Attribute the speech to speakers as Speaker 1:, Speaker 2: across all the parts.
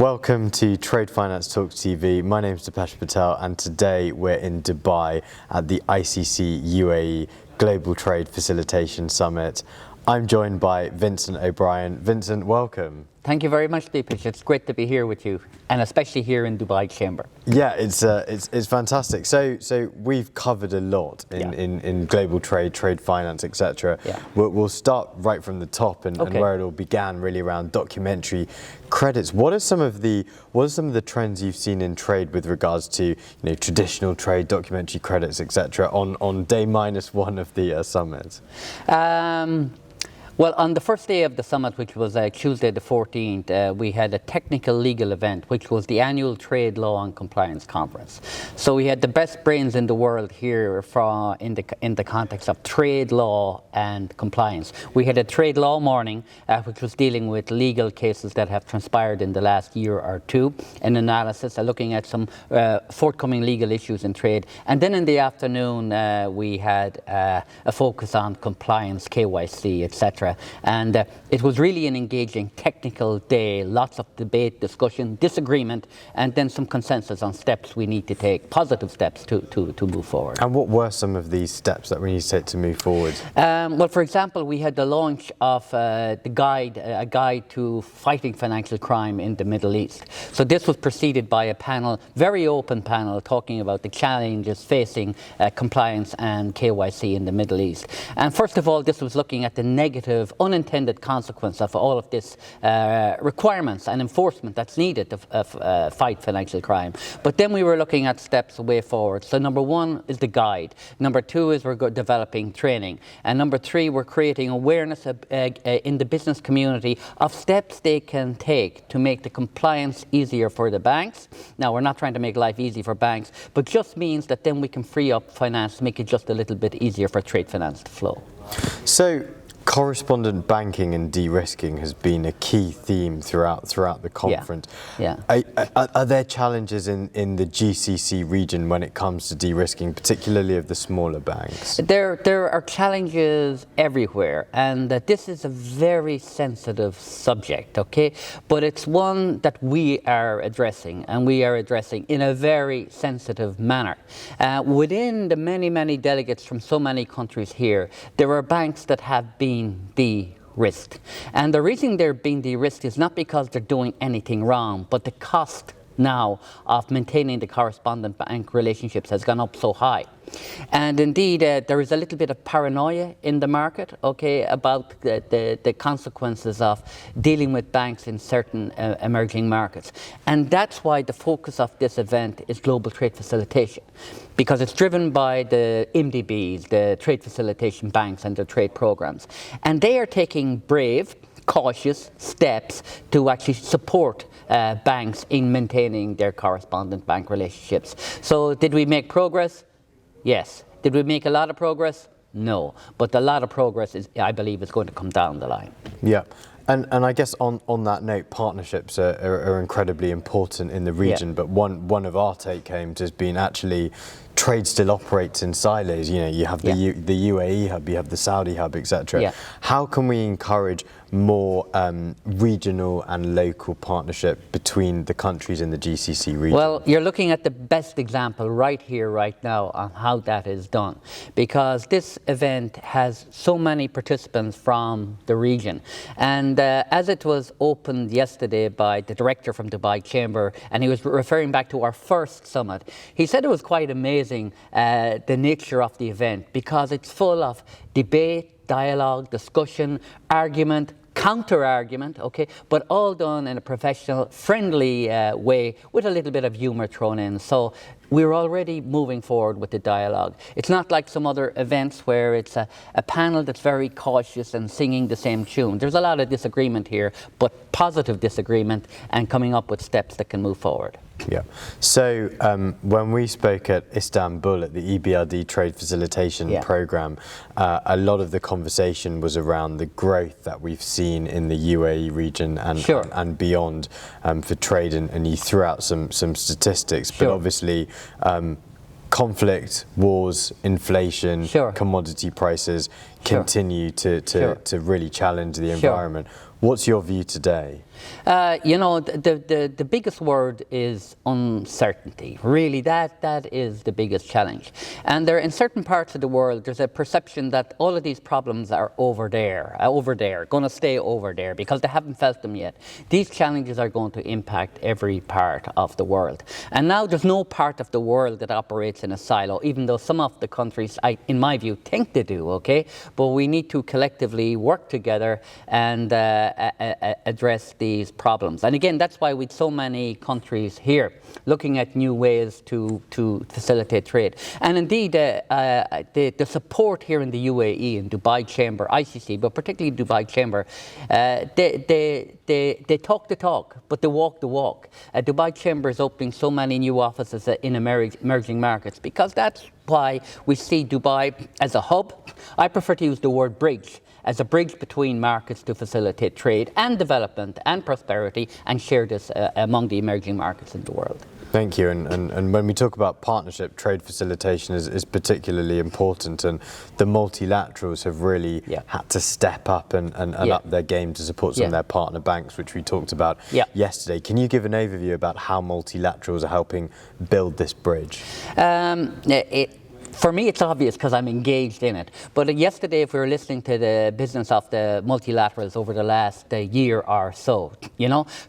Speaker 1: Welcome to Trade Finance Talks TV. My name is Deepesh Patel and today we're in Dubai at the ICC UAE Global Trade Facilitation Summit. I'm joined by Vincent O'Brien. Vincent, welcome.
Speaker 2: Thank you very much, Deepesh. It's great to be here with you, and especially here in Dubai Chamber.
Speaker 1: Yeah, it's fantastic. So we've covered a lot in global trade, trade finance, etc.
Speaker 2: Yeah.
Speaker 1: We'll start right from the top and where it all began, really around documentary credits. What are some of the trends you've seen in trade with regards to traditional trade, documentary credits, etc. on day -1 of the summit?
Speaker 2: Well, on the first day of the summit, which was Tuesday the 14th, we had a technical legal event, which was the annual Trade Law and Compliance Conference. So we had the best brains in the world here in the context of trade law and compliance. We had a trade law morning, which was dealing with legal cases that have transpired in the last year or two, an analysis looking at some forthcoming legal issues in trade. And then in the afternoon, we had a focus on compliance, KYC, etc. And it was really an engaging technical day, lots of debate, discussion, disagreement, and then some consensus on steps we need to take, positive steps to move forward.
Speaker 1: And what were some of these steps that we need to take to move forward?
Speaker 2: Well, for example, we had the launch of a guide to fighting financial crime in the Middle East. So this was preceded by a panel, very open panel, talking about the challenges facing compliance and KYC in the Middle East. And first of all, this was looking at the negative unintended consequence of all of this requirements and enforcement that's needed to fight financial crime. But then we were looking at steps way forward. So number 1 is the guide. Number 2 is we're developing training. And number 3, we're creating awareness in the business community of steps they can take to make the compliance easier for the banks. Now, we're not trying to make life easy for banks, but just means that then we can free up finance to make it just a little bit easier for trade finance to flow.
Speaker 1: So, correspondent banking and de-risking has been a key theme throughout the conference.
Speaker 2: Yeah.
Speaker 1: Are there challenges in the GCC region when it comes to de-risking, particularly of the smaller banks?
Speaker 2: There are challenges everywhere, and this is a very sensitive subject, okay? But it's one that we are addressing, and we are addressing in a very sensitive manner. Within the many delegates from so many countries here, there are banks that have been de-risked. And the reason they're being de-risked is not because they're doing anything wrong, but the cost now of maintaining the correspondent bank relationships has gone up so high. And indeed, there is a little bit of paranoia in the market, okay, about the consequences of dealing with banks in certain emerging markets. And that's why the focus of this event is global trade facilitation, because it's driven by the MDBs, the trade facilitation banks and their trade programs. And they are taking brave, cautious steps to actually support banks in maintaining their correspondent bank relationships. So did we make progress? Yes. Did we make a lot of progress? No. But a lot of progress, I believe, is going to come down the line.
Speaker 1: Yeah. And I guess on that note, partnerships are incredibly important in the region. Yeah. But one of our take-homes has been actually trade still operates in silos. You have the UAE hub, you have the Saudi hub, etc.
Speaker 2: Yeah.
Speaker 1: How can we encourage more regional and local partnership between the countries in the GCC region?
Speaker 2: Well, you're looking at the best example right here, right now, on how that is done, because this event has so many participants from the region. And as it was opened yesterday by the director from Dubai Chamber, and he was referring back to our first summit, he said it was quite amazing, the nature of the event, because it's full of debate, dialogue, discussion, argument, counter-argument, okay, but all done in a professional, friendly way with a little bit of humour thrown in. So we're already moving forward with the dialogue. It's not like some other events where it's a panel that's very cautious and singing the same tune. There's a lot of disagreement here, but positive disagreement and coming up with steps that can move forward.
Speaker 1: Yeah. So when we spoke at Istanbul at the EBRD Trade Facilitation Programme, a lot of the conversation was around the growth that we've seen in the UAE region and beyond for trade, and you threw out some statistics, but obviously conflict, wars, inflation, commodity prices continue to really challenge the environment. What's your view today?
Speaker 2: The biggest word is uncertainty. Really, that is the biggest challenge. And there, in certain parts of the world, there's a perception that all of these problems are over there, going to stay over there because they haven't felt them yet. These challenges are going to impact every part of the world. And now there's no part of the world that operates in a silo, even though some of the countries, in my view, think they do, okay? But we need to collectively work together and address these problems. And again, that's why with so many countries here looking at new ways to facilitate trade. And indeed, the support here in the UAE and Dubai Chamber, ICC, but particularly Dubai Chamber, they talk the talk, but they walk the walk. Dubai Chamber is opening so many new offices in emerging markets because that's why we see Dubai as a hub. I prefer to use the word bridge, as a bridge between markets to facilitate trade and development and prosperity and share this among the emerging markets in the world.
Speaker 1: Thank you. And when we talk about partnership, trade facilitation is particularly important, and the multilaterals have really had to step up and up their game to support some of their partner banks, which we talked about yesterday. Can you give an overview about how multilaterals are helping build this bridge?
Speaker 2: For me, it's obvious because I'm engaged in it. But yesterday, if we were listening to the business of the multilaterals over the last year or so,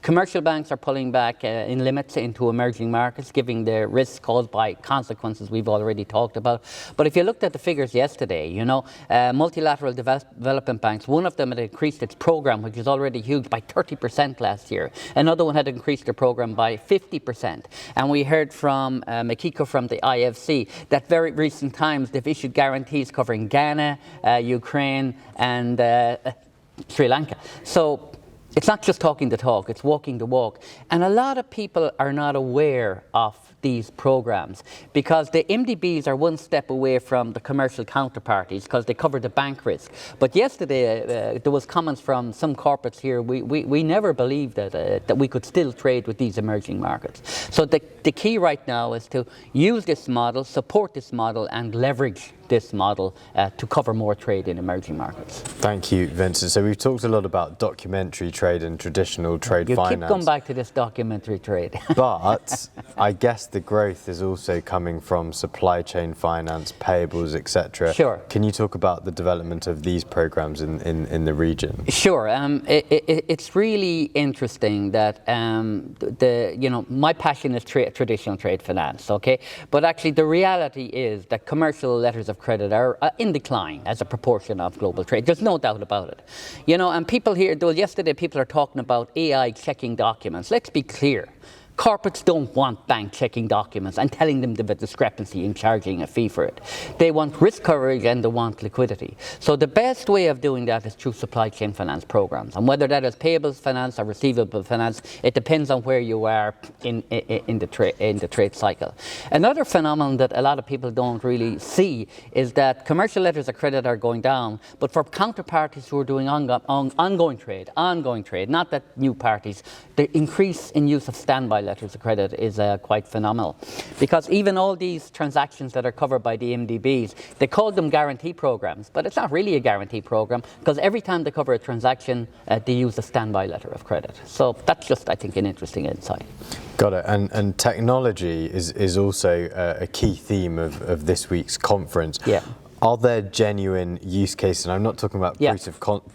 Speaker 2: commercial banks are pulling back in limits into emerging markets, giving the risks caused by consequences we've already talked about. But if you looked at the figures yesterday, multilateral development banks, one of them had increased its program, which is already huge, by 30% last year. Another one had increased their program by 50%. And we heard from Makiko from the IFC that very recent times they've issued guarantees covering Ghana, Ukraine and Sri Lanka. So it's not just talking the talk, it's walking the walk. And a lot of people are not aware of these programs because the MDBs are one step away from the commercial counterparties because they cover the bank risk. But yesterday there was comments from some corporates here, we never believed that we could still trade with these emerging markets. So the key right now is to use this model, support this model and leverage this model to cover more trade in emerging markets.
Speaker 1: Thank you, Vincent. So we've talked a lot about documentary trade and traditional trade finance.
Speaker 2: You keep going back to this documentary trade.
Speaker 1: But I guess the growth is also coming from supply chain finance, payables, etc.
Speaker 2: Sure.
Speaker 1: Can you talk about the development of these programs in the region?
Speaker 2: Sure. It's really interesting that my passion is traditional trade finance, okay? But actually the reality is that commercial letters of credit are in decline as a proportion of global trade. There's no doubt about it. And people here, yesterday people are talking about AI checking documents. Let's be clear. Corporates don't want bank checking documents and telling them the discrepancy and charging a fee for it. They want risk coverage and they want liquidity. So the best way of doing that is through supply chain finance programs. And whether that is payables finance or receivable finance, it depends on where you are in the trade cycle. Another phenomenon that a lot of people don't really see is that commercial letters of credit are going down, but for counterparties who are doing ongoing trade, not that new parties, the increase in use of standby letters of credit is quite phenomenal. Because even all these transactions that are covered by the MDBs, they call them guarantee programs, but it's not really a guarantee program because every time they cover a transaction, they use a standby letter of credit. So that's just, I think, an interesting insight.
Speaker 1: Got it. And technology is also a key theme of this week's conference.
Speaker 2: Yeah.
Speaker 1: Are there genuine use cases? And I'm not talking about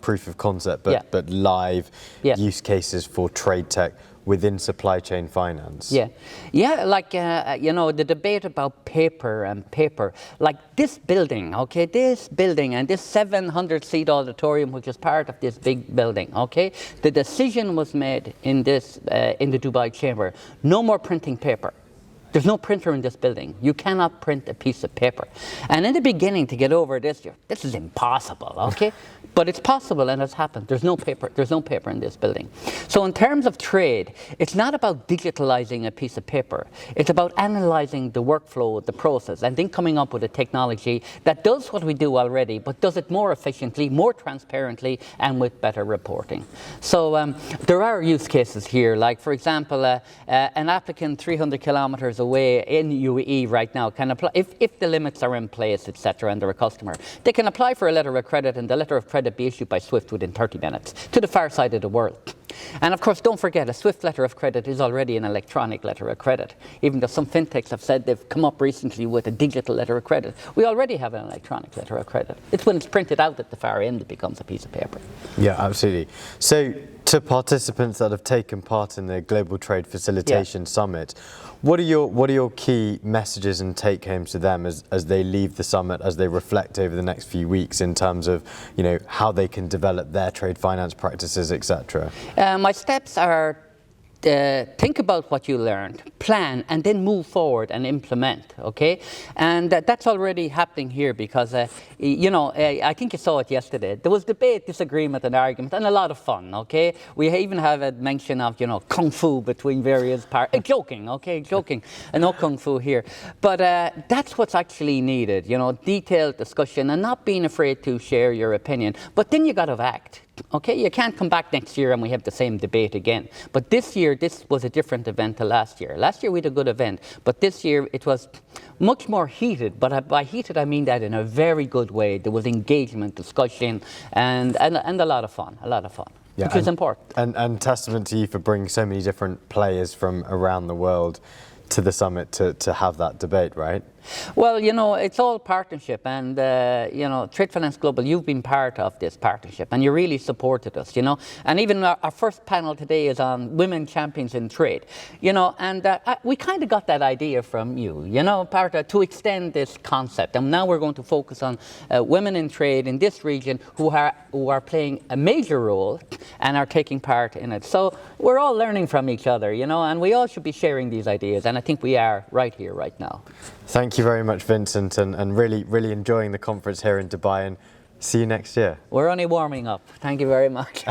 Speaker 1: proof of concept, but live use cases for trade tech within supply chain finance?
Speaker 2: Like the debate about paper, like this building and this 700-seat auditorium, which is part of this big building, the decision was made in the Dubai Chamber, no more printing paper. There's no printer in this building. You cannot print a piece of paper. And in the beginning, to get over this is impossible, okay? But it's possible and it's happened. There's no paper in this building. So in terms of trade, it's not about digitalizing a piece of paper. It's about analyzing the workflow, the process, and then coming up with a technology that does what we do already, but does it more efficiently, more transparently, and with better reporting. So there are use cases here, like, for example, an applicant 300 kilometers away way in UAE right now can apply, if the limits are in place, etc., and they're a customer, they can apply for a letter of credit and the letter of credit be issued by SWIFT within 30 minutes to the far side of the world. And of course, don't forget, a SWIFT letter of credit is already an electronic letter of credit. Even though some fintechs have said they've come up recently with a digital letter of credit, we already have an electronic letter of credit. It's when it's printed out at the far end it becomes a piece of paper.
Speaker 1: Yeah, absolutely. So to participants that have taken part in the Global Trade Facilitation Summit, what are your key messages and take homes to them as they leave the summit, as they reflect over the next few weeks in terms of, you know, how they can develop their trade finance practices, etc.?
Speaker 2: My steps are think about what you learned, plan, and then move forward and implement, okay? And that's already happening here because, you know, I think you saw it yesterday. There was debate, disagreement, and argument, and a lot of fun, okay? We even have a mention of, you know, kung fu between various parts. Joking, okay, joking. No kung fu here. But that's what's actually needed, you know, detailed discussion and not being afraid to share your opinion. But then you got to act. Okay, you can't come back next year and we have the same debate again. But this year, this was a different event to last year. Last year we had a good event, but this year it was much more heated. But by heated, I mean that in a very good way. There was engagement, discussion, and a lot of fun, yeah, which is important.
Speaker 1: And testament to you for bringing so many different players from around the world to the summit to have that debate, right?
Speaker 2: Well, you know, it's all partnership, and you know, Trade Finance Global, you've been part of this partnership and you really supported us, you know, and even our first panel today is on women champions in trade, you know, and we kind of got that idea from you, you know, to extend this concept, and now we're going to focus on women in trade in this region who are playing a major role and are taking part in it. So we're all learning from each other, you know, and we all should be sharing these ideas, and I think we are right here, right now.
Speaker 1: Thank you very much, Vincent, and really enjoying the conference here in Dubai, and see you next year.
Speaker 2: We're only warming up. Thank you very much.